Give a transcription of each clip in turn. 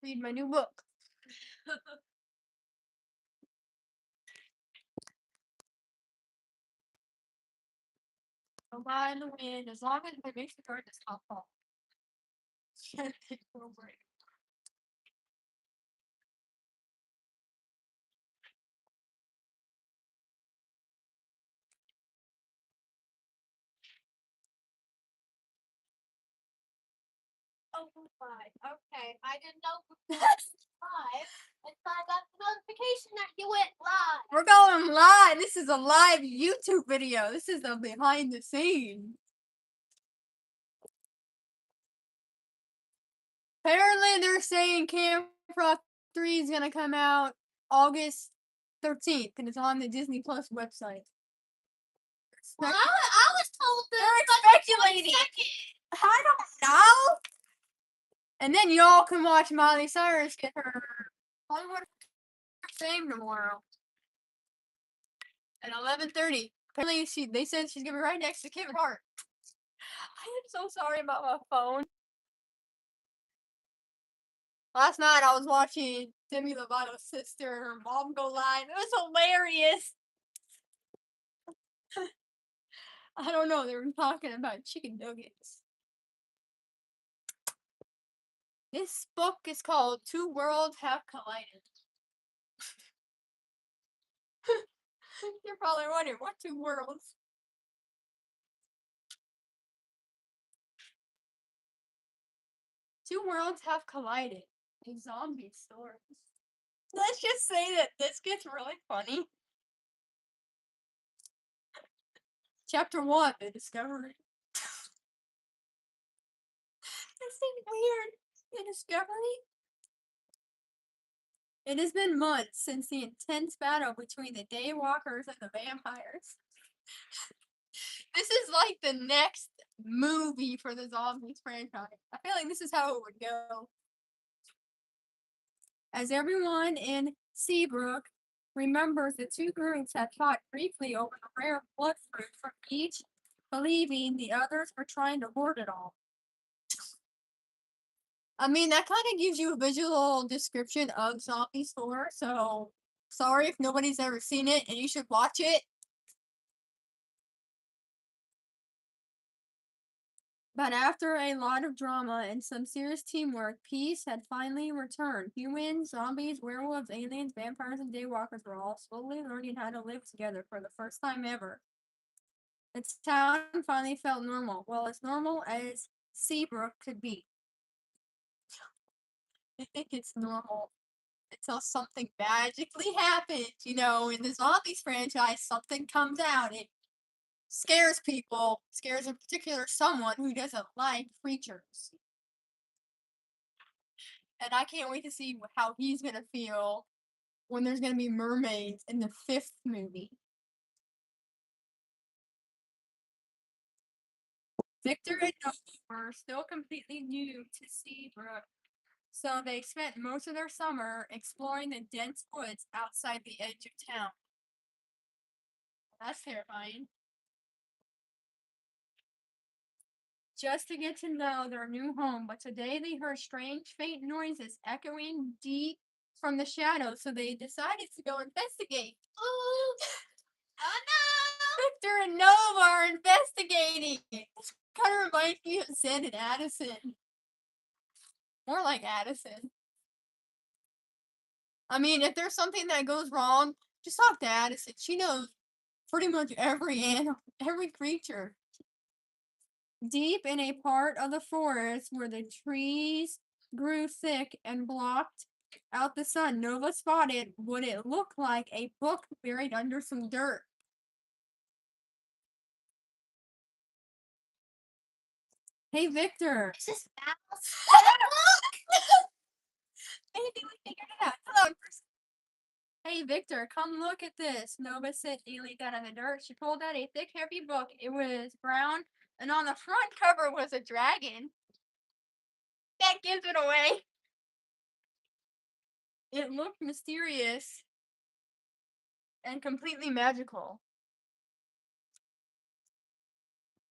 read my new book. Go by in the wind, as long as it makes the bird to stop falling. It will break. Oh my. Okay. I didn't know it was live until I got the notification that you went live. We're going live. This is a live YouTube video. This is the behind the scenes. Apparently, they're saying Camp Rock 3 is gonna come out August 13th, and it's on the Disney Plus website. Well, I was told that they're speculating. I don't know. And then y'all can watch Miley Cyrus get her Hollywood fame tomorrow at 11:30. Apparently, they said she's gonna be right next to Kevin Hart. I am so sorry about my phone. Last night I was watching Demi Lovato's sister and her mom go live. It was hilarious. I don't know. They were talking about chicken nuggets. This book is called Two Worlds Have Collided. You're probably wondering, what two worlds? Two worlds have collided. A zombie story. Let's just say that this gets really funny. Chapter 1, The Discovery. That seems weird. The Discovery? It has been months since the intense battle between the Daywalkers and the vampires. This is like the next movie for the Zombies franchise. I feel like this is how it would go. As everyone in Seabrook remembers, the two groups had fought briefly over the rare blood fruit from each, believing the others were trying to hoard it all. I mean, that kind of gives you a visual description of Zombies 4, so sorry if nobody's ever seen it, and you should watch it. But after a lot of drama and some serious teamwork, peace had finally returned. Humans, zombies, werewolves, aliens, vampires, and daywalkers were all slowly learning how to live together for the first time ever. The town finally felt normal. Well, as normal as Seabrook could be. I think it's normal until something magically happens. You know, in the Zombies franchise, something comes out. It scares people, scares in particular someone who doesn't like creatures. And I can't wait to see how he's gonna feel when there's gonna be mermaids in the 5th movie. Victor and Nova were still completely new to Seabrook, so they spent most of their summer exploring the dense woods outside the edge of town. That's terrifying. Just to get to know their new home, but today they heard strange, faint noises echoing deep from the shadows, so they decided to go investigate. Oh no! Victor and Nova are investigating. This kind of reminds me of Zen and Addison. More like Addison. I mean, if there's something that goes wrong, just talk to Addison. She knows pretty much every animal, every creature. Deep in a part of the forest where the trees grew thick and blocked out the sun, Nova spotted what it looked like a book buried under some dirt. Hey, Victor. Is this mouse? Maybe we figured it out. Hello. Hey, Victor, come look at this. Nova said, kneeling down in the dirt. She pulled out a thick, heavy book. It was brown, and on the front cover was a dragon. That gives it away. It looked mysterious and completely magical.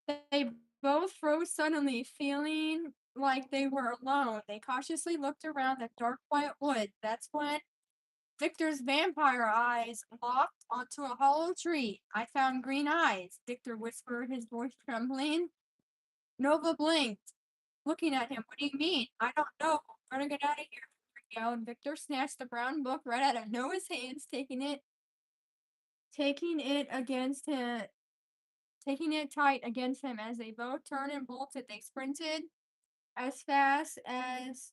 They Both froze suddenly, feeling like they were alone. They cautiously looked around the dark, quiet wood. That's when Victor's vampire eyes locked onto a hollow tree. I found green eyes, Victor whispered, his voice trembling. Nova blinked, looking at him. What do you mean? I don't know. Better get out of here, Victor yelled. Victor snatched the brown book right out of Noah's hands, taking it tight against him. As they both turned and bolted, they sprinted as fast as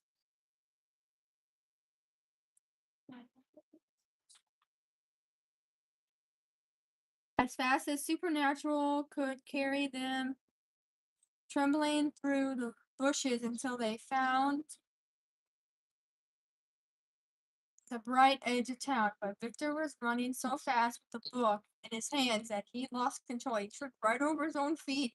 Supernatural could carry them, trembling through the bushes until they found the bright edge of town. But Victor was running so fast with the book in his hands that he lost control. He tripped right over his own feet,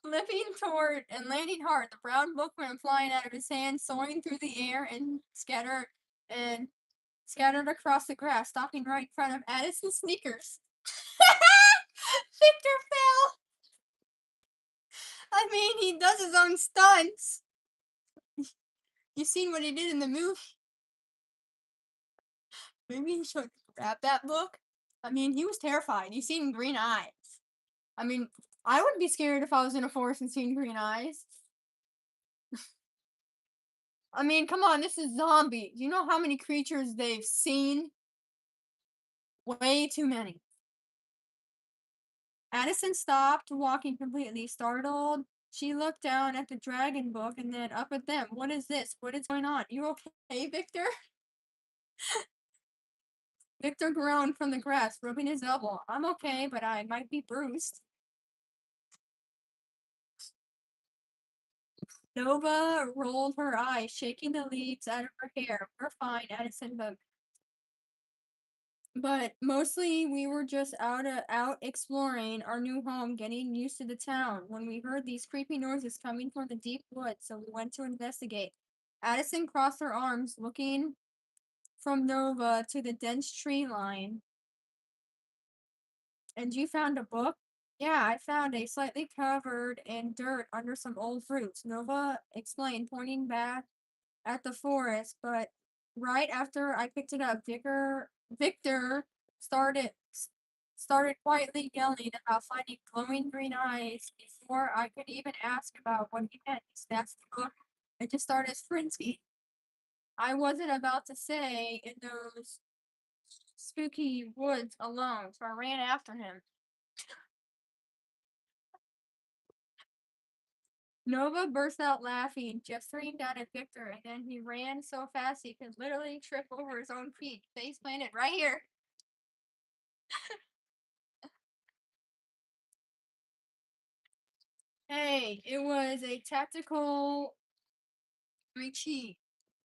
flipping toward and landing hard. The brown book went flying out of his hand, soaring through the air and scattered across the grass, stopping right in front of Addison's sneakers. Victor fell. I mean, he does his own stunts. You seen what he did in the movie? Maybe he should grab that book. I mean, he was terrified. You seen green eyes. I mean, I wouldn't be scared if I was in a forest and seen green eyes. I mean, come on, this is zombies. You know how many creatures they've seen? Way too many. Addison stopped, walking completely startled. She looked down at the dragon book and then up at them. What is this? What is going on? You okay, Victor? Victor groaned from the grass, rubbing his elbow. I'm okay, but I might be bruised. Nova rolled her eyes, shaking the leaves out of her hair. We're fine, Addison, but mostly we were just out exploring our new home, getting used to the town, when we heard these creepy noises coming from the deep woods, so we went to investigate. Addison crossed her arms, looking from Nova to the dense tree line. And you found a book? Yeah, I found a slightly covered in dirt under some old fruits, Nova explained, pointing back at the forest, but right after I picked it up, Victor started started quietly yelling about finding glowing green eyes before I could even ask about what he meant. He snatched the book and just started sprinting. I wasn't about to say in those spooky woods alone, so I ran after him. Nova burst out laughing, gesturing down at Victor, and then he ran so fast he could literally trip over his own feet. Face planted right here. Hey, it was a tactical retreat.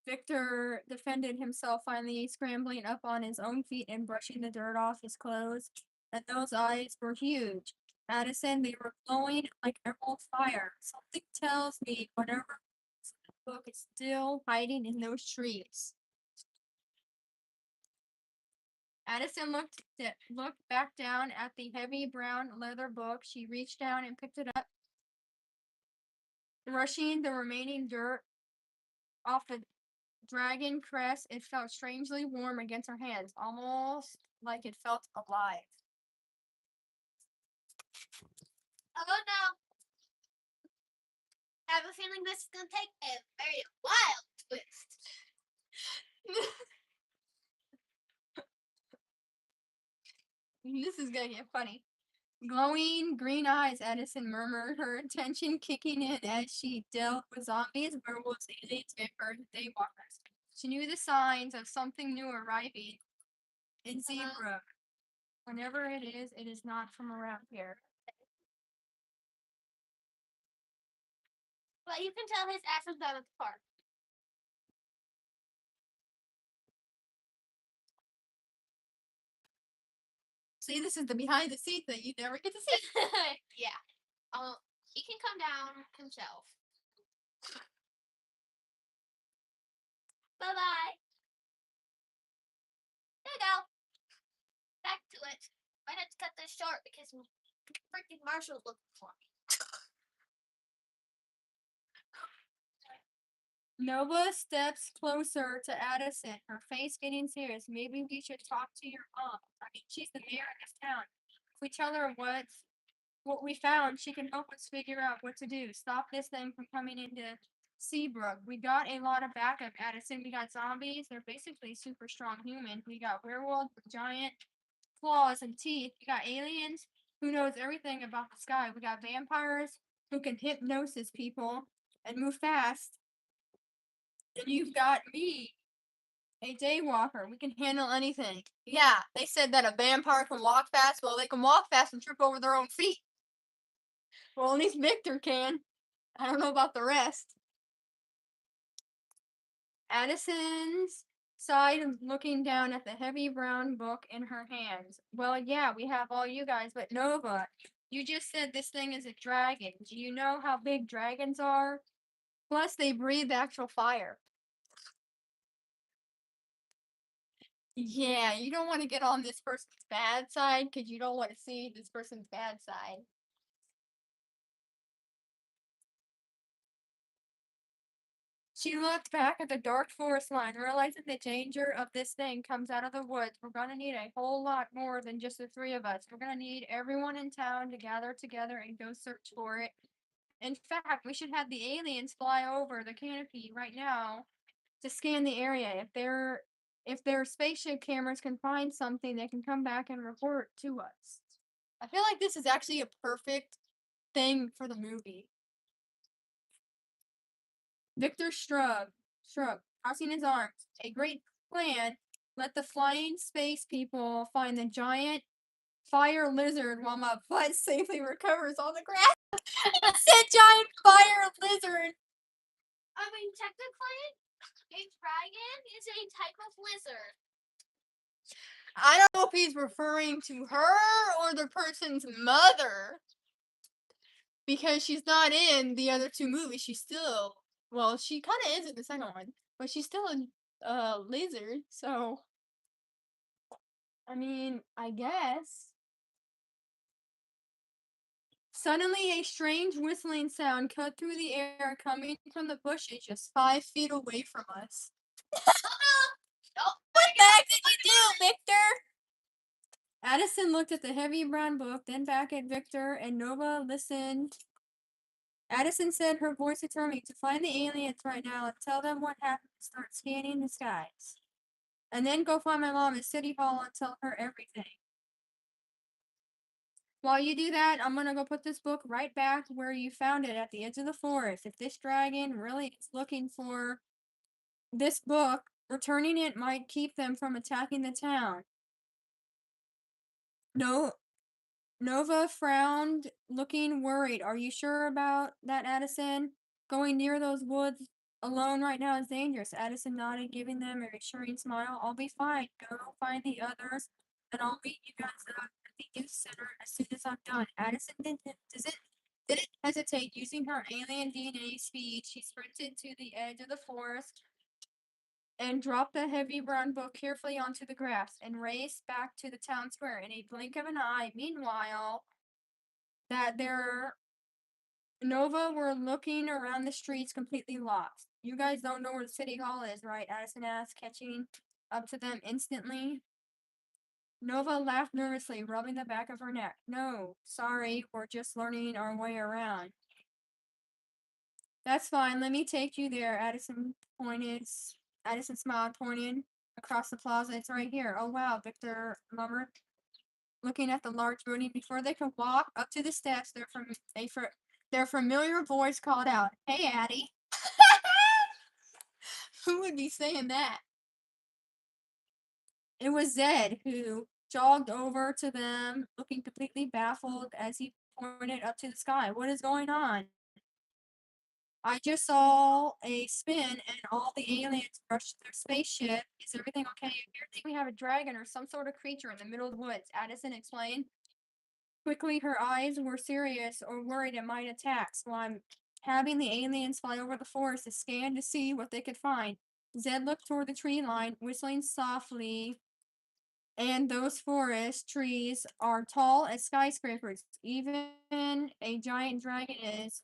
Victor defended himself, finally scrambling up on his own feet and brushing the dirt off his clothes. And those eyes were huge. Addison, they were glowing like emerald fire. Something tells me whatever book is still hiding in those trees. Addison looked back down at the heavy brown leather book. She reached down and picked it up, brushing the remaining dirt off the dragon crest. It felt strangely warm against her hands, almost like it felt alive. Oh no! I have a feeling this is gonna take a very wild twist. This is gonna get funny. Glowing green eyes, Addison murmured, her attention kicking in as she dealt with zombies, werewolves, aliens, vampires, and daywalkers. She knew the signs of something new arriving in Zebra. Whenever it is not from around here. But you can tell his ass is down at the park. See, this is the behind the scenes that you never get to see. Yeah. He can come down himself. Bye-bye. There you go. Back to it. I had to cut this short because Freaking Marshall looking for me. Nova steps closer to Addison, her face getting serious. Maybe we should talk to your mom. I mean, she's the mayor of this town. If we tell her what we found, she can help us figure out what to do. Stop this thing from coming into Seabrook. We got a lot of backup, Addison. We got zombies. They're basically super strong humans. We got werewolves with giant claws and teeth. We got aliens who knows everything about the sky. We got vampires who can hypnosis people and move fast. And you've got me, a daywalker. We can handle anything. Yeah, they said that a vampire can walk fast. Well, they can walk fast and trip over their own feet. Well, at least Victor can. I don't know about the rest. Addison's sighed, looking down at the heavy brown book in her hands. Well, yeah, we have all you guys, but Nova, you just said this thing is a dragon. Do you know how big dragons are? Plus, they breathe actual fire. Yeah, you don't want to get on this person's bad side because you don't want to see this person's bad side. She looked back at the dark forest line, realizing the danger of this thing comes out of the woods. We're gonna need a whole lot more than just the three of us. We're gonna need everyone in town to gather together and go search for it. In fact, we should have the aliens fly over the canopy right now to scan the area. If their spaceship cameras can find something, they can come back and report to us. I feel like this is actually a perfect thing for the movie. Victor shrugged, crossing his arms. A great plan. Let the flying space people find the giant fire lizard while my butt safely recovers on the grass. I said giant fire lizard. I mean, technically, a dragon is a type of lizard. I don't know if he's referring to her or the person's mother. Because she's not in the other two movies. She's still, well, she kind of is in the second one, but she's still a lizard. So, I mean, I guess. Suddenly, a strange whistling sound cut through the air, coming from the bushes just 5 feet away from us. What the heck did you do, Victor? Addison looked at the heavy brown book, then back at Victor, and Nova listened. Addison said, her voice determined, to find the aliens right now and tell them what happened and start scanning the skies. And then go find my mom at City Hall and tell her everything. While you do that, I'm gonna go put this book right back where you found it, at the edge of the forest. If this dragon really is looking for this book, returning it might keep them from attacking the town. No, Nova frowned, looking worried. Are you sure about that, Addison? Going near those woods alone right now is dangerous. Addison nodded, giving them a reassuring smile. I'll be fine. Go find the others, and I'll meet you guys up at the youth center as soon as I'm done. Addison didn't hesitate. Using her alien DNA speed, she sprinted to the edge of the forest and dropped the heavy brown book carefully onto the grass and raced back to the town square in a blink of an eye. Meanwhile, that their Nova were looking around the streets completely lost. You guys don't know where the city hall is, right? Addison asked, catching up to them instantly. Nova laughed nervously, rubbing the back of her neck. No, sorry, we're just learning our way around. That's fine, let me take you there, Addison smiled, pointing across the plaza. It's right here. Oh wow, Victor murmured, looking at the large building. Before they could walk up to the steps, their familiar voice called out, "Hey, Addie." Who would be saying that? It was Zed, who jogged over to them, looking completely baffled as he pointed up to the sky. What is going on? I just saw a spin and all the aliens rushed their spaceship. Is everything okay? I think we have a dragon or some sort of creature in the middle of the woods, Addison explained. Quickly, her eyes were serious or worried it might attack, so I'm having the aliens fly over the forest to scan to see what they could find. Zed looked toward the tree line, whistling softly And those forest trees are tall as skyscrapers. Even a giant dragon is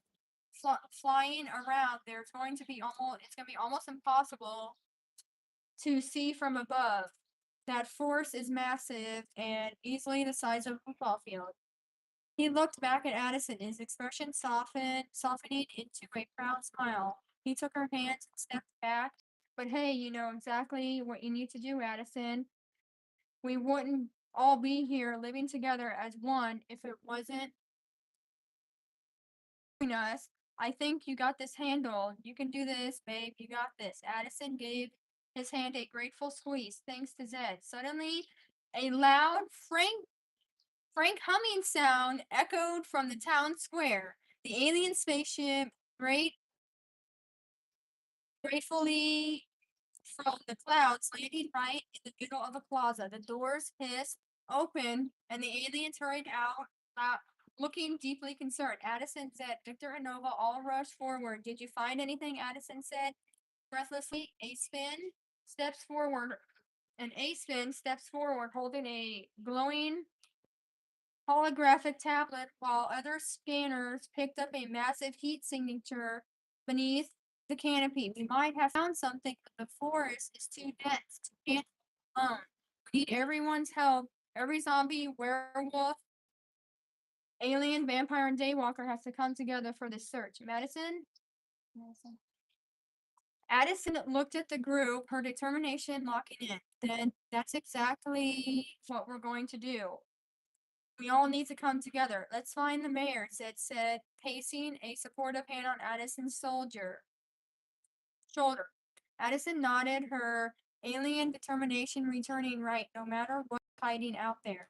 flying around. There's going to be it's going to be almost impossible to see from above. That force is massive and easily the size of a football field. He looked back at Addison, his expression softening into a proud smile. He took her hands and stepped back. But hey, you know exactly what you need to do, Addison. We wouldn't all be here living together as one if it wasn't between us. I think you got this handled. You can do this, babe. You got this. Addison gave his hand a grateful squeeze, thanks to Zed. Suddenly, a loud Frank humming sound echoed from the town square. The alien spaceship gratefully from the clouds landing right in the middle of the plaza. The doors hissed open and the aliens hurried out, looking deeply concerned. Addison said, Victor and Nova all rushed forward. Did you find anything? Addison said breathlessly. A spin steps forward holding a glowing holographic tablet while other scanners picked up a massive heat signature beneath the canopy. We might have found something, but the forest is too dense to handle alone. We need everyone's help. Every zombie, werewolf, alien, vampire, and daywalker has to come together for this search. Madison? Addison looked at the group, her determination locking in. Then that's exactly what we're going to do. We all need to come together. Let's find the mayor, Zed said, pacing a supportive hand on Addison's shoulder. Addison nodded, her alien determination returning right, no matter what's hiding out there.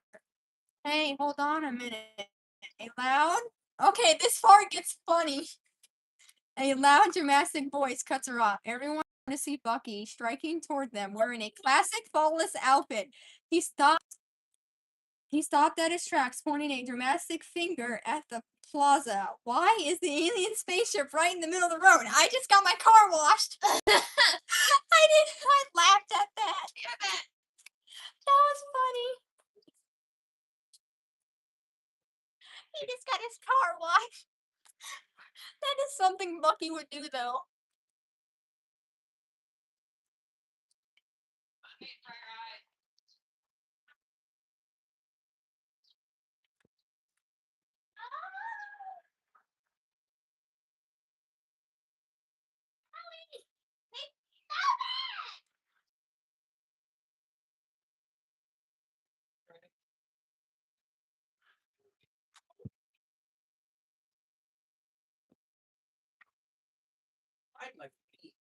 Hey, hold on a minute. A loud? Okay, this part gets funny. A loud, dramatic voice cuts her off. Everyone to see Bucky striking toward them, wearing a classic faultless outfit. He stopped at his tracks, pointing a dramatic finger at the plaza. Why is the alien spaceship right in the middle of the road? I just got my car washed. I laughed at that. That was funny. He just got his car washed. That is something Bucky would do, though. I'd like to eat.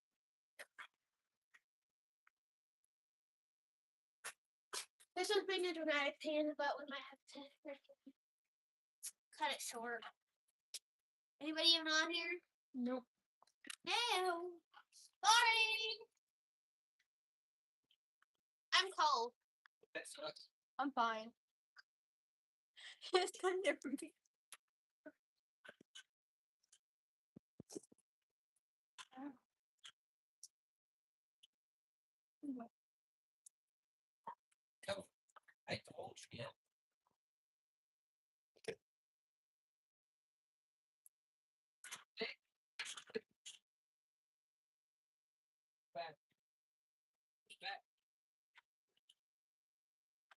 This was being a dramatic pain, but we might have to cut it short. Anybody even on here? Nope. No. Sorry. I'm cold. That sucks. I'm fine. It's kind of different. Tell I told you. Yeah. Back. Back.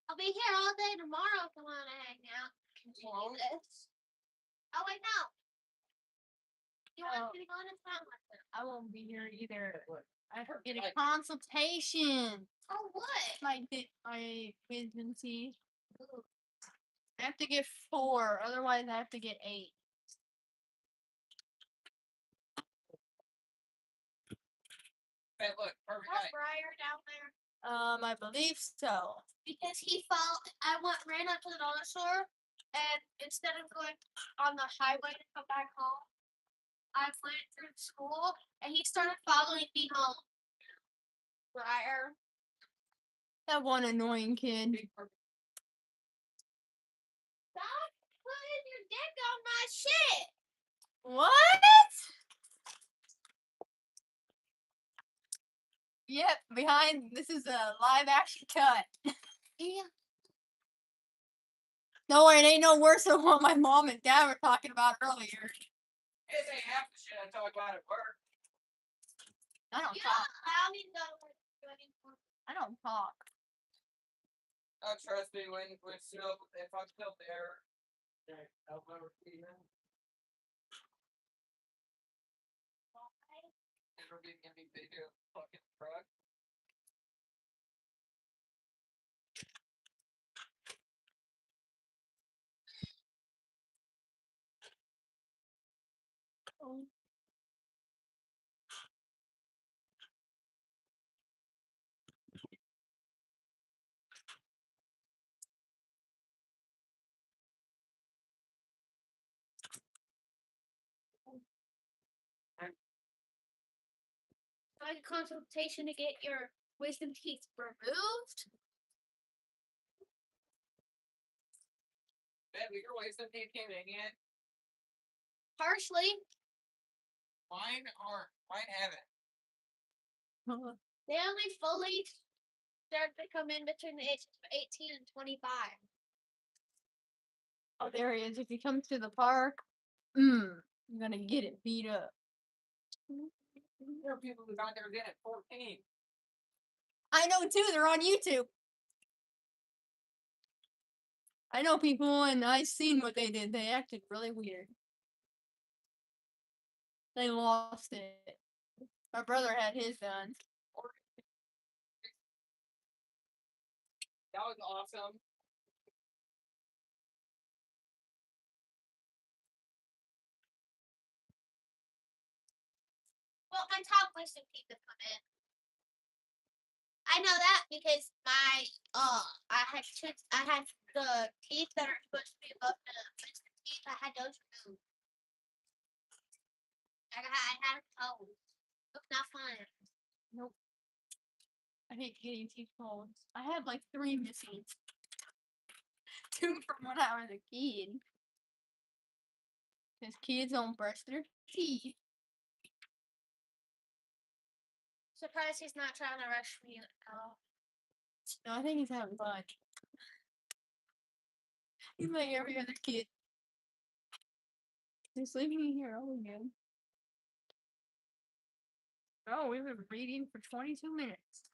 I'll be here all day tomorrow if you want to hang out. Continue this. Oh, wait, no. You want me to go in and sound like that? I won't be here either. I have to get a consultation. Oh, what? My wisdom teeth. I have to get 4, otherwise I have to get 8. Hey, look, perfect Is night. Briar down there? I believe so. Because ran up to the dollar store, and instead of going on the highway to come back home, I went through school, and he started following me home. Briar. That one annoying kid. Big perfect. Stop putting your dick on my shit! What? Yep, this is a live action cut. Yeah. No, it ain't no worse than what my mom and dad were talking about earlier. This ain't half the shit I talk about at work. I don't Yeah, talk. I don't even know what I'm doing anymore. I don't talk. Oh, trust me, when still, if I'm still there, I'll never see him. It'll be gonna be big fucking truck. Like a consultation to get your wisdom teeth removed. Baby, your wisdom teeth came in yet? Partially. Mine aren't. Mine haven't. They only fully start to come in between the ages of 18 and 25. Oh, there he is. If he comes to the park, I'm gonna get it beat up. There are people who got theirs in at 14. I know too. They're on YouTube. I know people, and I've seen what they did. They acted really weird. They lost it. My brother had his done. That was awesome. Well, my top wisdom teeth have come in. I know that because I had the teeth that are supposed to be above the wisdom teeth. I had those removed. I had them pulled. Look, not fun. Nope. I hate getting teeth pulled. I had like 3 missing. 2 from when I was a kid. Because kids don't brush their teeth. Surprised he's not trying to rush me at all. No, I think he's having fun. He's like every other kid. Just leaving me here all again. Oh, we've been reading for 22 minutes.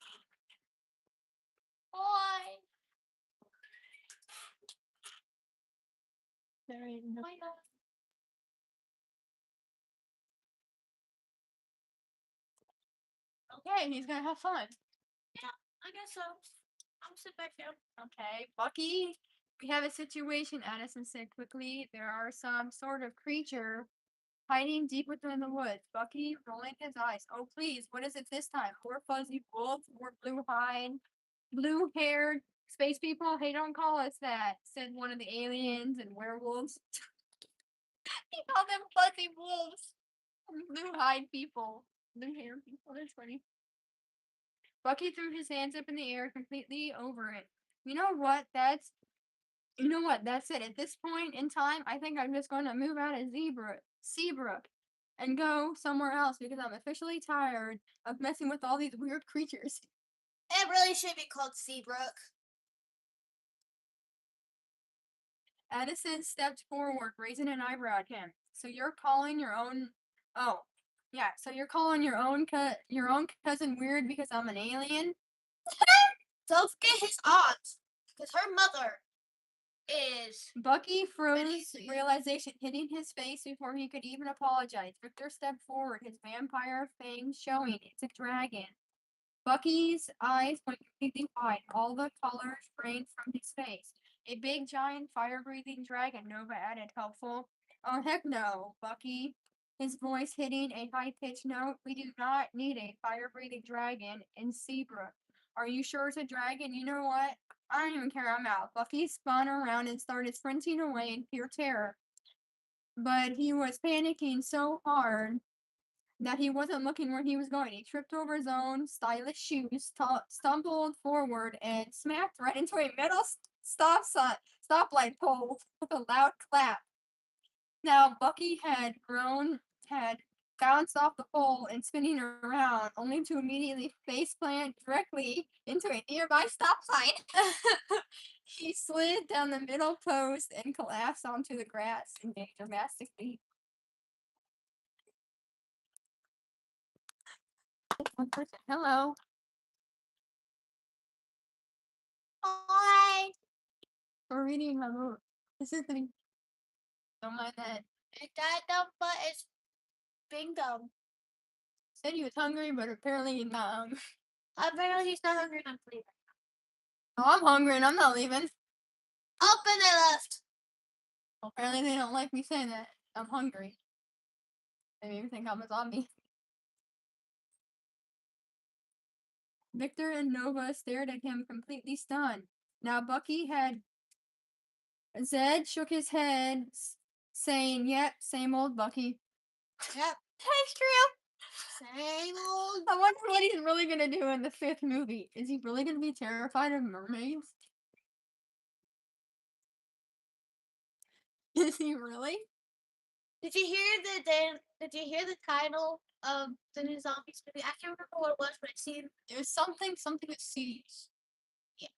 Boy. There ain't no. Why not? Okay, he's gonna have fun. Yeah, I guess so. I'm sit back down. Okay, Bucky, we have a situation. Addison said quickly. There are some sort of creature hiding deep within the woods. Bucky rolling his eyes. Oh, please, what is it this time? More fuzzy wolves, more blue-haired space people? Hey, don't call us that, said one of the aliens and werewolves. He called them fuzzy wolves. Blue-eyed people. Blue-haired people. That's funny. Bucky threw his hands up in the air, completely over it. You know what? That's it. At this point in time, I think I'm just going to move out of Seabrook, and go somewhere else because I'm officially tired of messing with all these weird creatures. It really should be called Seabrook. Addison stepped forward, raising an eyebrow at him. So you're calling your own? Oh, yeah. So you're calling your own cousin weird because I'm an alien? Don't forget his aunt, because her mother is. Bucky froze, realization hitting his face before he could even apologize. Victor stepped forward, his vampire fangs showing. It's a dragon. Bucky's eyes went completely wide, all the colors drained from his face. A big, giant, fire-breathing dragon, Nova added, helpful. Oh, heck no, Bucky. His voice hitting a high-pitched note. We do not need a fire-breathing dragon in Seabrook. Are you sure it's a dragon? You know what? I don't even care, I'm out. Bucky spun around and started sprinting away in pure terror. But he was panicking so hard that he wasn't looking where he was going. He tripped over his own stylish shoes, stumbled forward, and smacked right into a metal stoplight pole with a loud clap. Now, Bucky had bounced off the pole and spinning around, only to immediately faceplant directly into a nearby stop sign. He slid down the middle post and collapsed onto the grass in a dramatic leap. One person. Hello. Hi. We're reading my book. This is the. Don't mind that. Is that dumb, but it's being dumb. Said he was hungry, but apparently not. Apparently he's not hungry and I'm leaving. Oh, I'm hungry and I'm not leaving. Up and they left. Well, apparently they don't like me saying that. I'm hungry. They maybe think I'm a zombie. Victor and Nova stared at him completely stunned. Now Bucky had. Zed shook his head, saying, "Yep, same old Bucky." Yep. That's true. Same old. I wonder what he's really gonna do in the 5th movie. Is he really gonna be terrified of mermaids? Is he really? Did you hear the title of the new zombies movie? I can't remember what it was, but I seen. It was something with C's. Yeah.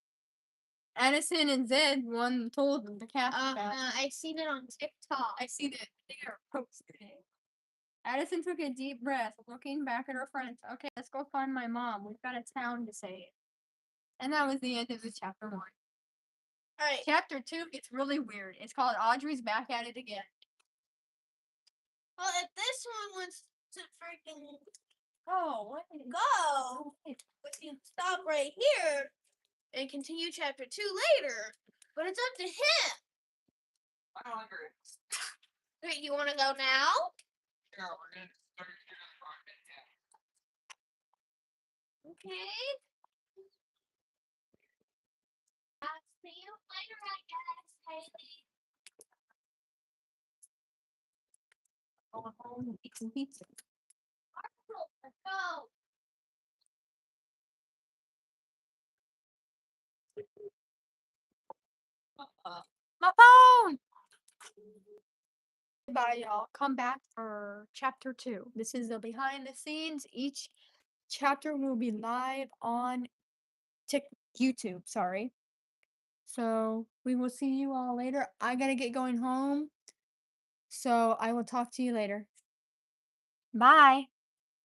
Addison and Zed one told them the cast about. I seen it on TikTok. I see that they are posted. Addison took a deep breath, looking back at her friends. Okay, let's go find my mom. We've got a town to save. And that was the end of the chapter 1. Alright. Chapter 2 gets really weird. It's called Audrey's Back at It Again. Well, if this one wants to freaking Oh, what? go, we can stop right here and continue chapter 2 later. But it's up to him. I'm hungry. Wait, you want to go now? Yeah, we're gonna start here in a minute. Yeah. Okay. I'll see you later, I guess, Haley. Going home and eat some pizza. Let's go. My phone! Bye, y'all. Come back for chapter 2. This is the behind the scenes. Each chapter will be live on YouTube. Sorry. So we will see you all later. I gotta get going home. So I will talk to you later. Bye.